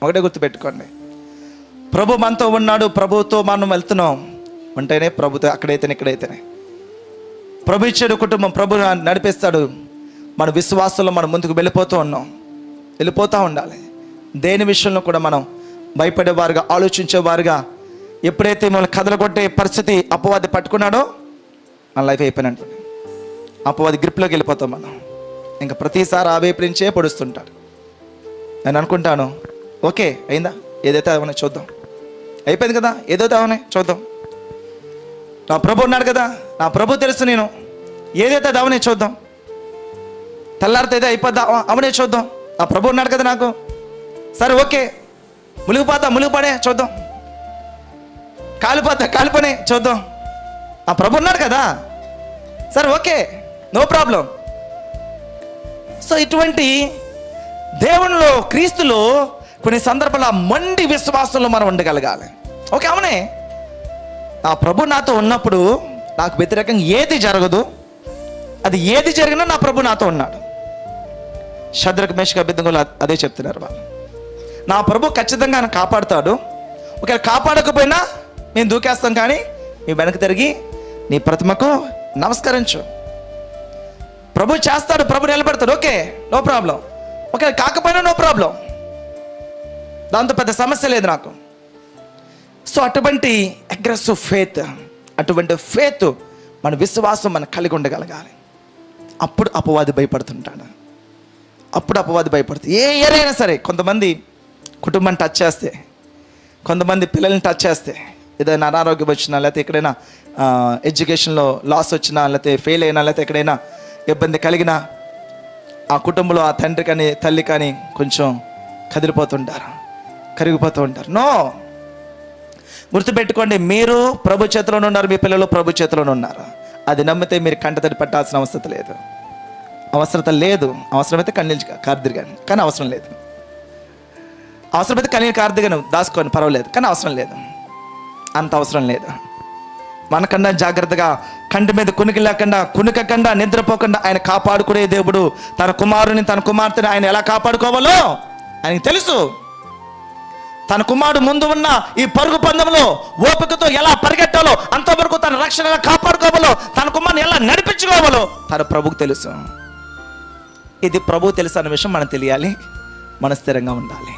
ఒకటే గుర్తుపెట్టుకోండి, ప్రభు మనతో ఉన్నాడు, ప్రభుతో మనం వెళ్తున్నాం ఉంటేనే ప్రభుతో, అక్కడైతేనే ఇక్కడైతేనే ప్రభు ఇచ్చాడు కుటుంబం, ప్రభు నడిపిస్తాడు. మన విశ్వాసంలో మనం ముందుకు వెళ్ళిపోతూ ఉండాలి. దేని విషయంలో కూడా మనం భయపడేవారుగా, ఆలోచించేవారుగా, ఎప్పుడైతే మిమ్మల్ని కదలగొట్టే పరిస్థితి అపవాది పట్టుకున్నాడో మన లైఫ్ అయిపోయినట్టు, అపవాది గ్రిప్లోకి వెళ్ళిపోతాం మనం. ఇంకా ప్రతిసారి ఆ వైపు నుంచే పొడుస్తుంటాడు. నేను అనుకుంటాను, ఓకే అయిందా, ఏదైతే అవనే చూద్దాం, అయిపోయింది కదా, ఏదైతే అవనే చూద్దాం, నా ప్రభు ఉన్నాడు కదా, నా ప్రభు తెలుసు, నేను ఏదైతే అవనే చూద్దాం, తెల్లారితే ఏదో అయిపోద్దా అవనే చూద్దాం, నా ప్రభు ఉన్నాడు కదా నాకు, సరే ఓకే, మునిగిపడే చూద్దాం, కాలిపోనే చూద్దాం, ఆ ప్రభు ఉన్నాడు కదా, సరే ఓకే, నో ప్రాబ్లం. సో ఇటువంటి దేవునిలో, క్రీస్తులో కొన్ని సందర్భాల మండి విశ్వాసంలో మనం ఉండగలగాలి. ఓకే అవునే, నా ప్రభు నాతో ఉన్నప్పుడు నాకు వ్యతిరేకంగా ఏది జరగదు, అది ఏది జరిగినా నా ప్రభు నాతో ఉన్నాడు. షద్రక్ మేషక్ అబేద్నెగోలు అదే చెప్తున్నారు వాళ్ళు. నా ప్రభు ఖచ్చితంగా ఆయన కాపాడుతాడు, ఒకవేళ కాపాడకపోయినా మేము దూకేస్తాం, కానీ మీ వెనక్కి తిరిగి నీ ప్రతిమకు నమస్కరించు. ప్రభు చేస్తాడు, ప్రభు నిలబెడతాడు, ఓకే నో ప్రాబ్లం. ఒకవేళ కాకపోయినా నో ప్రాబ్లం, దాంతో పెద్ద సమస్య లేదు నాకు. సో అటువంటి అగ్రెసివ్ ఫేత్, అటువంటి ఫేత్, మన విశ్వాసం మనం కలిగి ఉండగలగాలి. అప్పుడు అపవాది భయపడుతుంటాడు, ఏ ఏరైనా సరే. కొంతమంది కుటుంబాన్ని టచ్ చేస్తే, కొంతమంది పిల్లల్ని టచ్ చేస్తే, ఏదైనా అనారోగ్యం వచ్చినా, లేకపోతే ఎక్కడైనా ఎడ్యుకేషన్లో లాస్ వచ్చినా, లేకపోతే ఫెయిల్ అయినా, లేకపోతే ఎక్కడైనా ఇబ్బంది కలిగినా, ఆ కుటుంబంలో ఆ తండ్రి కానీ తల్లి కానీ కొంచెం కరిగిపోతూ ఉంటారు. నో, గుర్తుపెట్టుకోండి, మీరు ప్రభు చేతిలోనే ఉన్నారు, మీ పిల్లలు ప్రభు చేతిలోనే ఉన్నారు. అది నమ్మితే మీరు కంటతడి పెట్టాల్సిన అవసరం లేదు. అవసరమైతే కన్నీళ్ళు కార్దిగాను, కానీ అవసరం లేదు. అవసరమైతే కన్నీళ్ళు కార్దిగాను దాచుకొని పర్వాలేదు, కానీ అవసరం లేదు, అంత అవసరం లేదు. మనకన్నా జాగ్రత్తగా, కంటి మీద కునుకకుండా నిద్రపోకుండా ఆయన కాపాడుకునే దేవుడు. తన కుమారుని, తన కుమార్తెని ఆయన ఎలా కాపాడుకోవాలో ఆయనకి తెలుసు. తన కుమారుడు ముందు ఉన్న ఈ పరుగు పందెంలో ఓపికతో ఎలా పరిగెట్టాలో, అంతవరకు తన రక్షణ ఎలా కాపాడుకోవాలో, తన కుమారుని ఎలా నడిపించుకోవాలో తన ప్రభుకు తెలుసు. ఇది ప్రభువు తెలుసు అన్న విషయం మనకు తెలియాలి, మన స్థిరంగా ఉండాలి.